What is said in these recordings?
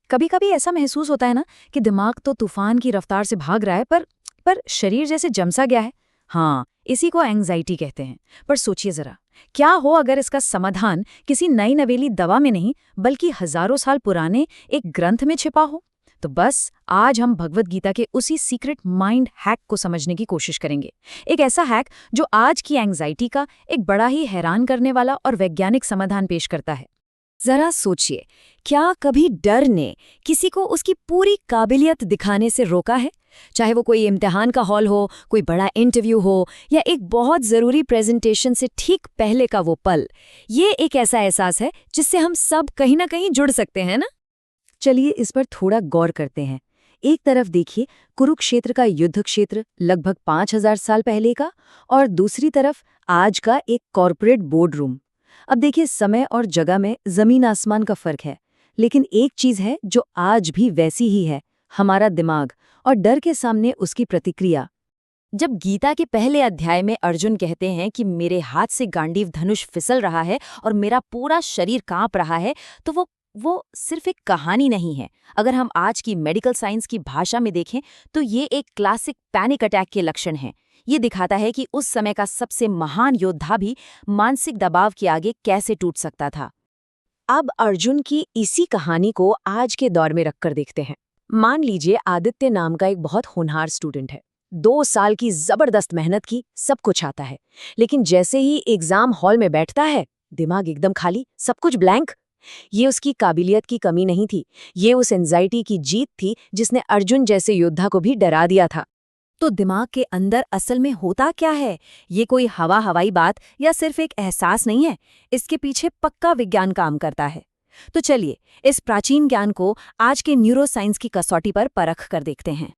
कभी कभी ऐसा महसूस होता है ना कि दिमाग तो तूफान की रफ्तार से भाग रहा है पर शरीर जैसे जमसा गया है। हाँ, इसी को एंग्जाइटी कहते हैं। पर सोचिए जरा, क्या हो अगर इसका समाधान किसी नई नवेली दवा में नहीं बल्कि हजारों साल पुराने एक ग्रंथ में छिपा हो। तो बस आज हम भगवत गीता के उसी सीक्रेट माइंड हैक को समझने की कोशिश करेंगे। एक ऐसा हैक जो आज की एंग्जाइटी का एक बड़ा ही हैरान करने वाला और वैज्ञानिक समाधान पेश करता है। जरा सोचिए, क्या कभी डर ने किसी को उसकी पूरी काबिलियत दिखाने से रोका है? चाहे वो कोई इम्तिहान का हॉल हो, कोई बड़ा इंटरव्यू हो या एक बहुत ज़रूरी प्रेजेंटेशन से ठीक पहले का वो पल। ये एक ऐसा एहसास है जिससे हम सब कहीं ना कहीं जुड़ सकते हैं ना। चलिए इस पर थोड़ा गौर करते हैं। एक तरफ देखिए कुरुक्षेत्र का युद्ध क्षेत्र लगभग 5000 साल पहले का, और दूसरी तरफ आज का एक कॉरपोरेट बोर्ड रूम। अब देखिए, समय और जगह में जमीन आसमान का फर्क है, लेकिन एक चीज है जो आज भी वैसी ही है, हमारा दिमाग और डर के सामने उसकी प्रतिक्रिया। जब गीता के पहले अध्याय में अर्जुन कहते हैं कि मेरे हाथ से गांडीव धनुष फिसल रहा है और मेरा पूरा शरीर कांप रहा है, तो वो सिर्फ एक कहानी नहीं है। अगर हम आज की मेडिकल साइंस की भाषा में देखें तो ये एक क्लासिक पैनिक अटैक के लक्षण हैं। ये दिखाता है कि उस समय का सबसे महान योद्धा भी मानसिक दबाव के आगे कैसे टूट सकता था। अब अर्जुन की इसी कहानी को आज के दौर में रखकर देखते हैं। मान लीजिए आदित्य नाम का एक बहुत होनहार स्टूडेंट है। 2 साल की जबरदस्त मेहनत की, सब कुछ आता है, लेकिन जैसे ही एग्जाम हॉल में बैठता है, दिमाग एकदम खाली, सब कुछ ब्लैंक। ये उसकी काबिलियत की कमी नहीं थी, ये उस एंजाइटी की जीत थी जिसने अर्जुन जैसे योद्धा को भी डरा दिया था। तो दिमाग के अंदर असल में होता क्या है? ये कोई हवाई बात या सिर्फ एक एहसास नहीं है, इसके पीछे पक्का विज्ञान काम करता है। तो चलिए इस प्राचीन ज्ञान को आज के न्यूरोसाइंस की कसौटी पर परख कर देखते हैं।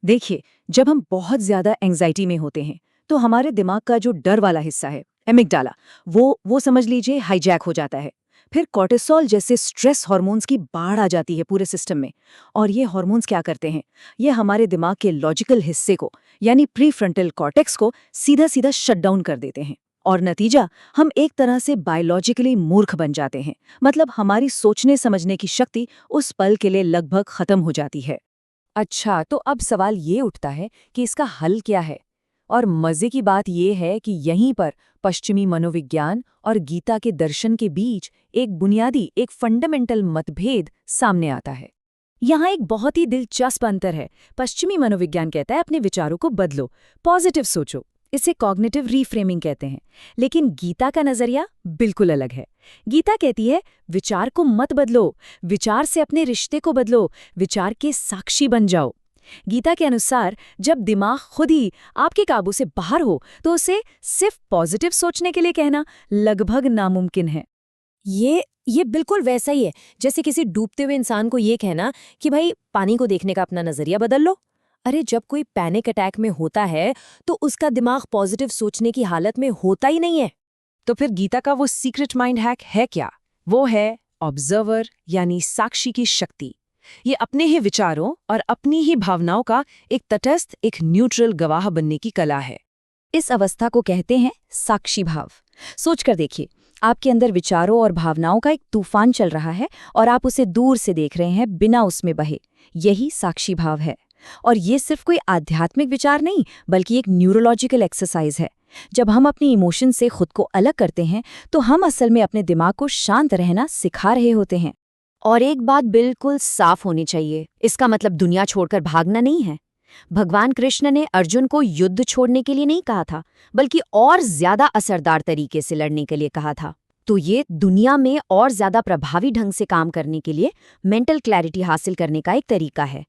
देखिए, जब हम बहुत ज्यादा एंजाइटी में होते हैं तो हमारे दिमाग का जो डर वाला हिस्सा है, एमिगडाला, वो समझ लीजिए हाईजैक हो जाता है। फिर कॉर्टिसोल जैसे स्ट्रेस हार्मोन्स की बाढ़ आ जाती है पूरे सिस्टम में। और ये हार्मोन्स क्या करते हैं? ये हमारे दिमाग के लॉजिकल हिस्से को, यानी प्रीफ्रंटल कॉर्टेक्स को सीधा सीधा शट डाउन कर देते हैं। और नतीजा, हम एक तरह से बायोलॉजिकली मूर्ख बन जाते हैं। मतलब हमारी सोचने समझने की शक्ति उस पल के लिए लगभग खत्म हो जाती है। अच्छा, तो अब सवाल ये उठता है कि इसका हल क्या है? और मजे की बात यह है कि यहीं पर पश्चिमी मनोविज्ञान और गीता के दर्शन के बीच एक फंडामेंटल मतभेद सामने आता है। यहाँ एक बहुत ही दिलचस्प अंतर है। पश्चिमी मनोविज्ञान कहता है अपने विचारों को बदलो, पॉजिटिव सोचो, इसे कॉग्निटिव रीफ्रेमिंग कहते हैं। लेकिन गीता का नजरिया बिल्कुल अलग है। गीता कहती है विचार को मत बदलो, विचार से अपने रिश्ते को बदलो, विचार के साक्षी बन जाओ। गीता के अनुसार जब दिमाग खुद ही आपके काबू से बाहर हो तो उसे सिर्फ पॉजिटिव सोचने के लिए कहना लगभग नामुमकिन है। ये बिल्कुल वैसा ही है जैसे किसी डूबते हुए इंसान को ये कहना कि भाई पानी को देखने का अपना नजरिया बदल लो। अरे, जब कोई पैनिक अटैक में होता है तो उसका दिमाग पॉजिटिव सोचने की हालत में होता ही नहीं है। तो फिर गीता का वो सीक्रेट माइंड हैक है क्या? वो है ऑब्जर्वर, यानी साक्षी की शक्ति। ये अपने ही विचारों और अपनी ही भावनाओं का एक तटस्थ, एक न्यूट्रल गवाह बनने की कला है। इस अवस्था को कहते हैं साक्षी भाव। सोचकर देखिए, आपके अंदर विचारों और भावनाओं का एक तूफान चल रहा है और आप उसे दूर से देख रहे हैं बिना उसमें बहे। यही साक्षी भाव है। और ये सिर्फ कोई आध्यात्मिक विचार नहीं, बल्कि एक न्यूरोलॉजिकल एक्सरसाइज है। जब हम अपनी इमोशन से खुद को अलग करते हैं तो हम असल में अपने दिमाग को शांत रहना सिखा रहे होते हैं। और एक बात बिल्कुल साफ होनी चाहिए, इसका मतलब दुनिया छोड़कर भागना नहीं है। भगवान कृष्ण ने अर्जुन को युद्ध छोड़ने के लिए नहीं कहा था, बल्कि और ज्यादा असरदार तरीके से लड़ने के लिए कहा था। तो ये दुनिया में और ज्यादा प्रभावी ढंग से काम करने के लिए मेंटल क्लैरिटी हासिल करने का एक तरीका है।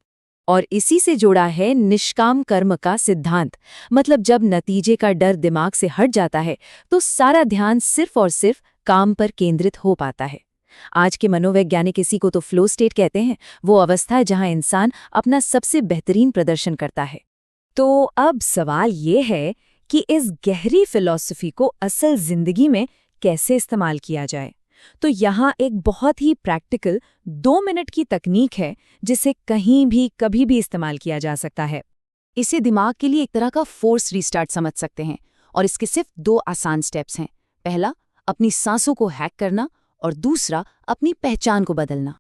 और इसी से जोड़ा है निष्काम कर्म का सिद्धांत। मतलब जब नतीजे का डर दिमाग से हट जाता है तो सारा ध्यान सिर्फ और सिर्फ काम पर केंद्रित हो पाता है। आज के मनोवैज्ञानिक इसी को तो फ्लो स्टेट कहते हैं, वो अवस्था है जहां इंसान अपना सबसे बेहतरीन प्रदर्शन करता है। तो अब सवाल ये है कि इस गहरी फिलॉसफी को असल जिंदगी में कैसे इस्तेमाल किया जाए। तो यहाँ एक बहुत ही प्रैक्टिकल 2 मिनट की तकनीक है जिसे कहीं भी कभी भी इस्तेमाल किया जा सकता है। इसे दिमाग के लिए एक तरह का फोर्स रीस्टार्ट समझ सकते हैं, और इसके सिर्फ 2 आसान स्टेप्स हैं। पहला, अपनी सांसों को हैक करना, और दूसरा, अपनी पहचान को बदलना।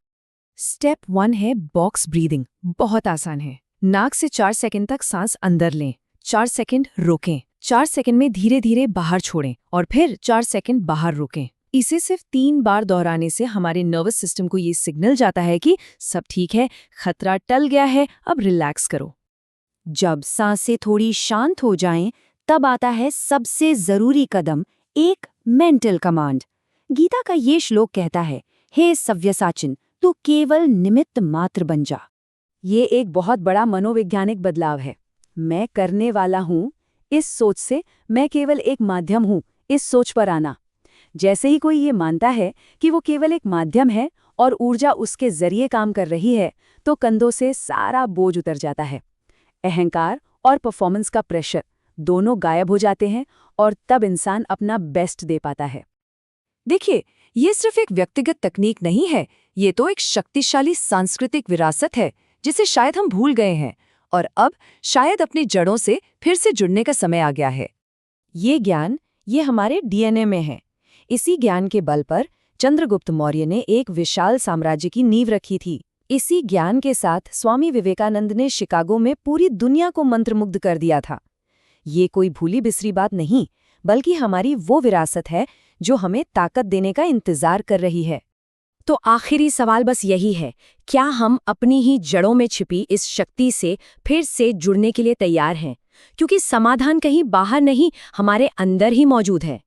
स्टेप 1 है बॉक्स ब्रीदिंग। बहुत आसान है। नाक से 4 सेकंड तक सांस अंदर लें, 4 सेकंड रोकें, 4 सेकंड में धीरे धीरे बाहर छोड़ें और फिर 4 सेकंड बाहर रोकें। इसे सिर्फ 3 बार दोहराने से हमारे नर्वस सिस्टम को ये सिग्नल जाता है कि सब ठीक है, खतरा टल गया है, अब रिलैक्स करो। जब सांसें थोड़ी शांत हो जाएं, तब आता है सबसे जरूरी कदम, एक मेंटल कमांड। गीता का ये श्लोक कहता है, हे सव्यसाचिन, तू केवल निमित्त मात्र बन जा। ये एक बहुत बड़ा मनोवैज्ञानिक बदलाव है। मैं करने वाला हूँ, इस सोच से मैं केवल एक माध्यम हूँ, इस सोच पर आना। जैसे ही कोई ये मानता है कि वो केवल एक माध्यम है और ऊर्जा उसके जरिए काम कर रही है, तो कंधों से सारा बोझ उतर जाता है। अहंकार और परफॉर्मेंस का प्रेशर दोनों गायब हो जाते हैं और तब इंसान अपना बेस्ट दे पाता है। देखिए, ये सिर्फ एक व्यक्तिगत तकनीक नहीं है, ये तो एक शक्तिशाली सांस्कृतिक विरासत है जिसे शायद हम भूल गए हैं और अब शायद अपनी जड़ों से फिर से जुड़ने का समय आ गया है। ये ज्ञान, ये हमारे डीएनए में है। इसी ज्ञान के बल पर चंद्रगुप्त मौर्य ने एक विशाल साम्राज्य की नींव रखी थी। इसी ज्ञान के साथ स्वामी विवेकानंद ने शिकागो में पूरी दुनिया को मंत्रमुग्ध कर दिया था। ये कोई भूली बिसरी बात नहीं, बल्कि हमारी वो विरासत है जो हमें ताकत देने का इंतजार कर रही है। तो आखिरी सवाल बस यही है, क्या हम अपनी ही जड़ों में छिपी इस शक्ति से फिर से जुड़ने के लिए तैयार हैं? क्योंकि समाधान कहीं बाहर नहीं, हमारे अंदर ही मौजूद है।